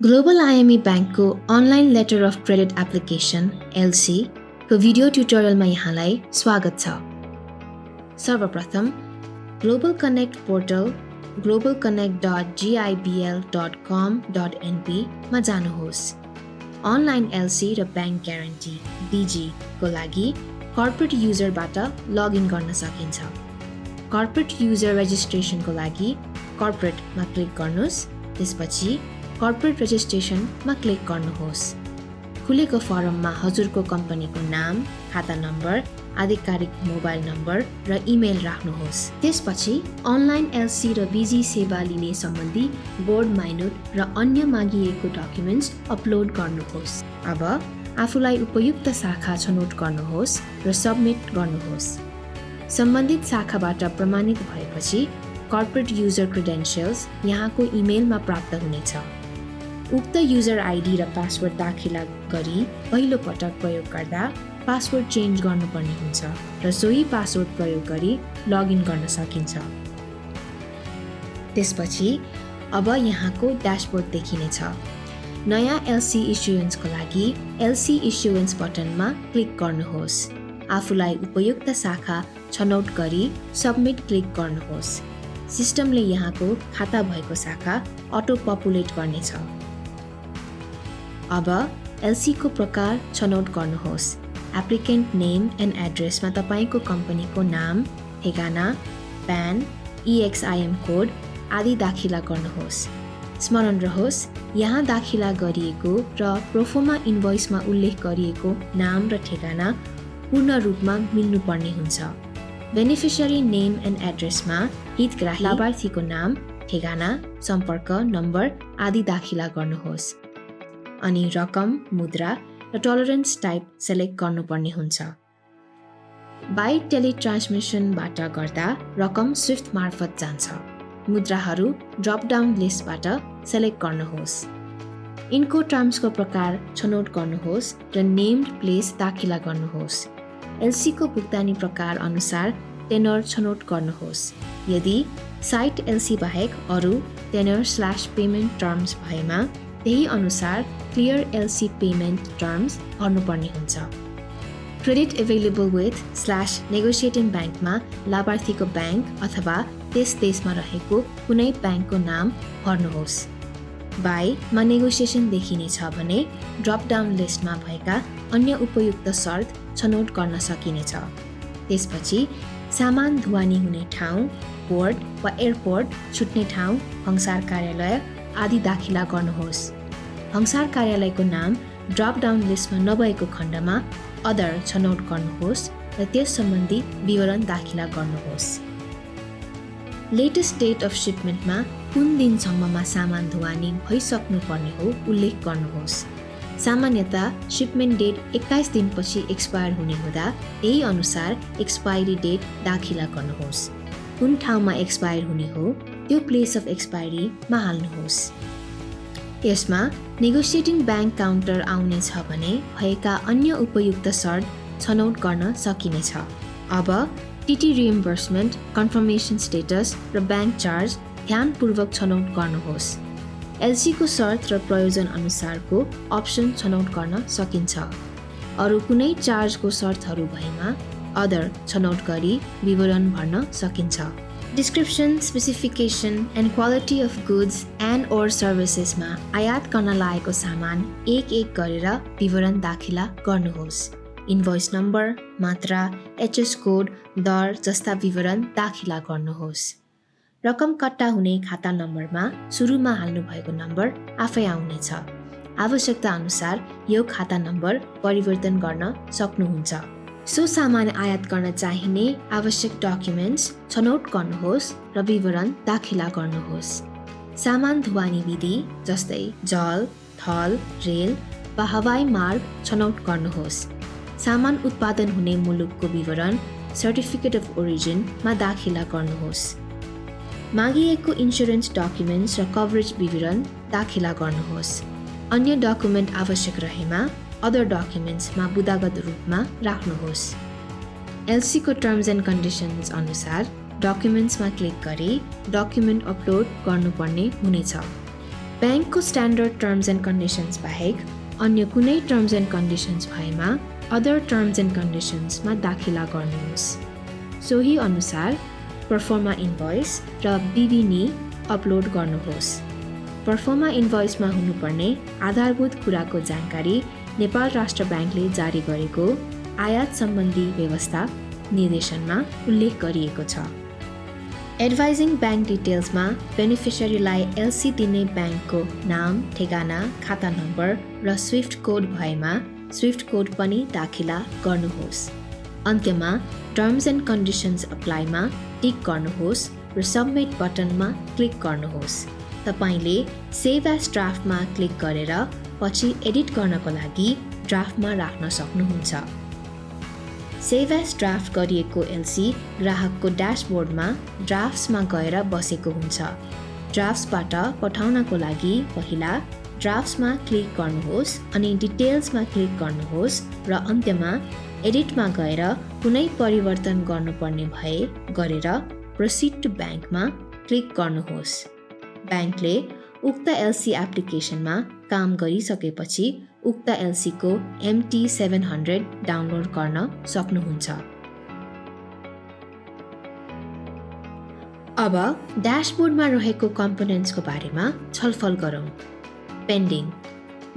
Global IME ब्याङ्कको online letter of credit application LC को video ट्युटोरियलमा यहाँलाई स्वागत छ। सर्वप्रथम ग्लोबल कनेक्ट पोर्टल globalconnect.gibl.com.np मा जानुहोस्। अनलाइन एलसी र ब्याङ्क ग्यारेन्टी BG को लागि कर्पोरेट युजरबाट लगइन गर्न सकिन्छ। कर्पोरेट युजर रेजिस्ट्रेसनको लागि कर्पोरेटमा क्लिक गर्नुहोस्। त्यसपछि कर्पोरेट रेजिस्ट्रेसनमा क्लिक गर्नुहोस्। खुलेको फर्ममा हजुरको कम्पनीको नाम, खाता नम्बर, आधिकारिक मोबाइल नम्बर र इमेल राख्नुहोस्। त्यसपछि अनलाइन एलसी र BG सेवा लिने सम्बन्धी बोर्ड माइनोट र अन्य मागिएको डकुमेन्ट्स अपलोड गर्नुहोस्। अब आफूलाई उपयुक्त शाखा छनौट गर्नुहोस् र सबमिट गर्नुहोस्। सम्बन्धित शाखाबाट प्रमाणित भएपछि कर्पोरेट युजर क्रेडेन्सियल्स यहाँको इमेलमा प्राप्त हुनेछ। उक्त युजर आइडी र पासवर्ड दाखिला गरी पहिलो पटक प्रयोग गर्दा पासवर्ड चेन्ज गर्नुपर्ने हुन्छ र सोही पासवर्ड प्रयोग गरी लगइन गर्न सकिन्छ। त्यसपछि अब यहाँको ड्यासबोर्ड देखिनेछ। नयाँ एलसी इस्युएन्सको लागि एलसी इस्युएन्स बटनमा क्लिक गर्नुहोस्। आफूलाई उपयुक्त शाखा छनौट गरी सबमिट क्लिक गर्नुहोस्। सिस्टमले यहाँको खाता भएको शाखा अटो पपुलेट गर्नेछ। अब एलसी को प्रकार छनौट गर्नुहोस्। एप्लिकेन्ट नेम एन्ड एड्रेसमा तपाईँको कम्पनीको नाम, ठेगाना, प्यान, EXIM कोड आदि दाखिला गर्नुहोस्। स्मरण रहोस्, यहाँ दाखिला गरिएको र प्रोफोमा इन्भोइसमा उल्लेख गरिएको नाम र ठेगाना पूर्ण रूपमा मिल्नुपर्ने हुन्छ। बेनिफिसियरी नेम एन्ड एड्रेसमा हितग्राही लाभार्थीको नाम, ठेगाना, सम्पर्क नम्बर आदि दाखिला गर्नुहोस्। अनि रकम, मुद्रा र टलरेन्स टाइप सेलेक्ट गर्नुपर्ने हुन्छ। बाइ टेलिट्रान्समिसनबाट गर्दा रकम स्विफ्ट मार्फत जान्छ। मुद्राहरू ड्रपडाउन लिस्टबाट सेलेक्ट गर्नुहोस्। इनको टर्म्सको प्रकार छनौट गर्नुहोस् र नेम्ड प्लेस दाखिला गर्नुहोस्। एलसीको भुक्तानी प्रकार अनुसार टेनर छनौट गर्नुहोस्। यदि साइट एलसी बाहेक अरू टेनर/पेमेन्ट टर्म्स भएमा त्यही अनुसार क्लियर एलसी पेमेन्ट टर्म्स भर्नुपर्ने हुन्छ। क्रेडिट एभाइलेबल विथ /नेगोसिएटिङ ब्याङ्कमा लाभार्थीको ब्याङ्क अथवा त्यस देशमा रहेको कुनै ब्याङ्कको नाम भर्नुहोस्। बाईमा नेगोसिएसन देखिनेछ भने ड्रपडाउन लिस्टमा भएका अन्य उपयुक्त शर्त छनौट गर्न सकिनेछ। त्यसपछि सामान ढुवानी हुने ठाउँ, पोर्ट वा एयरपोर्ट छुट्ने ठाउँ, हंसार कार्यालय आदि दाखिला गर्नुहोस्। हंसार कार्यालयको नाम ड्रपडाउन लिस्टमा नभएको खण्डमा अदर छनौट गर्नुहोस् र त्यस सम्बन्धी विवरण दाखिला गर्नुहोस्। लेटेस्ट डेट अफ शिपमेन्टमा कुन दिनसम्ममा सामान ढुवानी भइसक्नुपर्ने हो उल्लेख गर्नुहोस्। सामान्यतः शिपमेन्ट डेट 21 दिनपछि एक्सपायर हुने हुँदा त्यही अनुसार एक्सपायरी डेट दाखिला गर्नुहोस्। कुन ठाउँमा एक्सपायर हुने हो त्यो प्लेस अफ एक्सपायरीमा हाल्नुहोस्। यसमा नेगोसिएटिङ ब्याङ्क काउन्टर आउनेछ भने भएका अन्य उपयुक्त शर्त छनौट गर्न सकिनेछ। अब टिटी रिइम्बर्समेन्ट, कन्फर्मेसन स्टेटस र ब्याङ्क चार्ज ध्यानपूर्वक छनौट गर्नुहोस्। एलसीको शर्त र प्रयोजन अनुसारको अप्सन छनौट गर्न सकिन्छ। अरू कुनै चार्जको शर्तहरू भएमा अदर छनौट गरी विवरण भर्न सकिन्छ। Description, specification and quality of goods and or सर्भिसेसमा आयात गर्न लागेको सामान एक एक गरेर विवरण दाखिला गर्नुहोस्। इन्भोइस नम्बर, मात्रा, HS कोड, दर जस्ता विवरण दाखिला गर्नुहोस्। रकम कट्टा हुने खाता नम्बरमा सुरुमा हाल्नुभएको नम्बर आफै आउनेछ। आवश्यकता अनुसार यो खाता नम्बर परिवर्तन गर्न सक्नुहुन्छ। सो सामान आयात गर्न चाहिने आवश्यक डकुमेन्ट्स छनौट गर्नुहोस् र विवरण दाखिला गर्नुहोस्। सामान ढुवानी विधि जस्तै जल, थल, रेल वा हवाई मार्ग छनौट गर्नुहोस्। सामान उत्पादन हुने मुलुकको विवरण सर्टिफिकेट अफ ओरिजिनमा दाखिला गर्नुहोस्। मागिएको इन्सुरेन्स डकुमेन्ट्स र कभरेज विवरण दाखिला गर्नुहोस्। अन्य डकुमेन्ट आवश्यक रहेमा अदर डकुमेन्ट्समा बुदागत रूपमा राख्नुहोस्। एलसीको टर्म्स एन्ड कन्डिसन्स अनुसार डकुमेन्ट्समा क्लिक गरी डकुमेन्ट अपलोड गर्नुपर्ने हुनेछ। ब्याङ्कको स्ट्यान्डर्ड टर्म्स एन्ड कन्डिसन्स बाहेक अन्य कुनै टर्म्स एन्ड कन्डिसन्स भएमा अदर टर्म्स एन्ड कन्डिसन्समा दाखिला गर्नुहोस्। सोही अनुसार पर्फर्मा इन्भोइस र बिबिनी अपलोड गर्नुहोस्। पर्फर्मा इन्भोइसमा हुनुपर्ने आधारभूत कुराको जानकारी नेपाल राष्ट्र ब्याङ्कले जारी गरेको आयात सम्बन्धी व्यवस्था निर्देशनमा उल्लेख गरिएको छ। एडभाइजिङ ब्याङ्क डिटेल्समा बेनिफिसियरीलाई एलसी दिने ब्याङ्कको नाम, ठेगाना, खाता नम्बर र स्विफ्ट कोड भएमा स्विफ्ट कोड पनि दाखिला गर्नुहोस्। अन्त्यमा टर्म्स एन्ड कन्डिसन्स अप्लाईमा टिक गर्नुहोस् र सबमिट बटनमा क्लिक गर्नुहोस्। तपाईले सेभ एज ड्राफ्टमा क्लिक गरेर पछि एडिट गर्नको लागि ड्राफ्टमा राख्न सक्नुहुन्छ। सेभ एज ड्राफ्ट गरिएको एलसी ग्राहकको ड्यासबोर्डमा ड्राफ्ट्समा गएर बसेको हुन्छ। ड्राफ्ट्सबाट पठाउनको लागि पहिला ड्राफ्ट्समा क्लिक गर्नुहोस् अनि डिटेल्समा क्लिक गर्नुहोस् र अन्त्यमा एडिटमा गएर कुनै परिवर्तन गर्नुपर्ने भए गरेर प्रोसिड टु ब्याङ्कमा क्लिक गर्नुहोस्। ब्याङ्कले उक्त एलसी एप्लिकेसनमा काम गरिसकेपछि उक्त एलसीको MT700 डाउनलोड गर्न सक्नुहुन्छ। अब ड्यासबोर्डमा रहेको कम्पोनेन्ट्सको बारेमा छलफल गरौँ। पेन्डिङ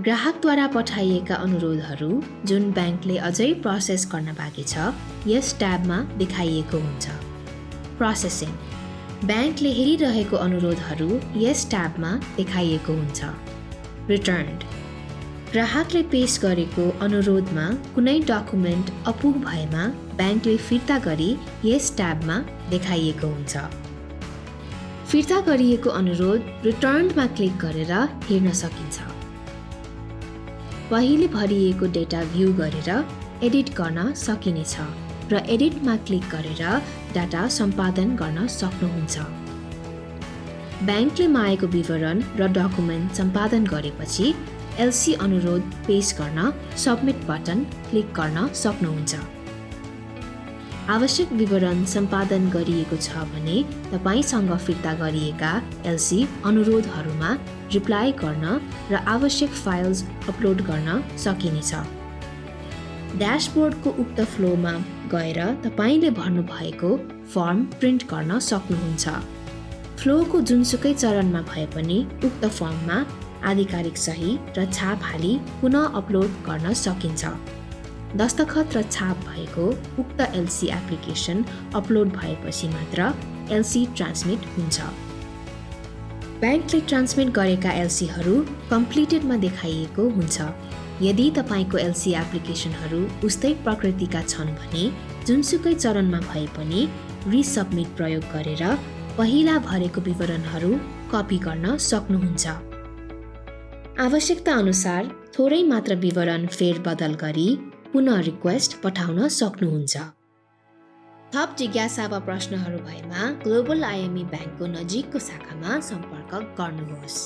ग्राहकद्वारा पठाइएका अनुरोधहरू जुन ब्याङ्कले अझै प्रोसेस गर्न बाँकी छ यस ट्याबमा देखाइएको हुन्छ। प्रोसेसिङ ब्याङ्कले हेरिरहेको अनुरोधहरू यस ट्याबमा देखाइएको हुन्छ। रिटर्न्ड ग्राहकले पेश गरेको अनुरोधमा कुनै डकुमेन्ट अपुग भएमा ब्याङ्कले फिर्ता गरी यस ट्याबमा देखाइएको हुन्छ। फिर्ता गरिएको अनुरोध रिटर्न्डमा क्लिक गरेर हेर्न सकिन्छ। पहिले भरिएको डेटा भ्यू गरेर एडिट गर्न सकिनेछ र एडिटमा क्लिक गरेर डाटा सम्पादन गर्न सक्नुहुन्छ। ब्याङ्कले मागेको विवरण र डकुमेन्ट सम्पादन गरेपछि एलसी अनुरोध पेश गर्न सबमिट बटन क्लिक गर्न सक्नुहुन्छ। आवश्यक विवरण सम्पादन गरिएको छ भने तपाईसँग फिर्ता गरिएका एलसी अनुरोधहरूमा रिप्लाई गर्न र आवश्यक फाइल्स अपलोड गर्न सकिनेछ। ड्यासबोर्डको उक्त फ्लोमा गएर तपाईले भर्नुभएको फर्म प्रिन्ट गर्न सक्नुहुन्छ। फ्लोको जुनसुकै चरणमा भए पनि उक्त फर्ममा आधिकारिक सही र छाप हाली पुनः अपलोड गर्न सकिन्छ। दस्तखत र छाप भएको उक्त एलसी एप्लिकेसन अपलोड भएपछि मात्र एलसी ट्रान्समिट हुन्छ। ब्याङ्कले ट्रान्समिट गरेका एलसीहरू कम्प्लिटेडमा देखाइएको हुन्छ। यदि तपाईको एलसी एप्लिकेसनहरू उस्तै प्रकृतिका छन् भने जुनसुकै चरणमा भए पनि रिसबमिट प्रयोग गरेर पहिला भरेको विवरणहरू कपी गर्न सक्नुहुन्छ। आवश्यकता अनुसार थोरै मात्र विवरण फेरबदल गरी पुनः रिक्वेस्ट पठाउन सक्नुहुन्छ। थप जिज्ञासा वा प्रश्नहरू भएमा ग्लोबल आइएमई ब्याङ्कको नजिकको शाखामा सम्पर्क गर्नुहोस्।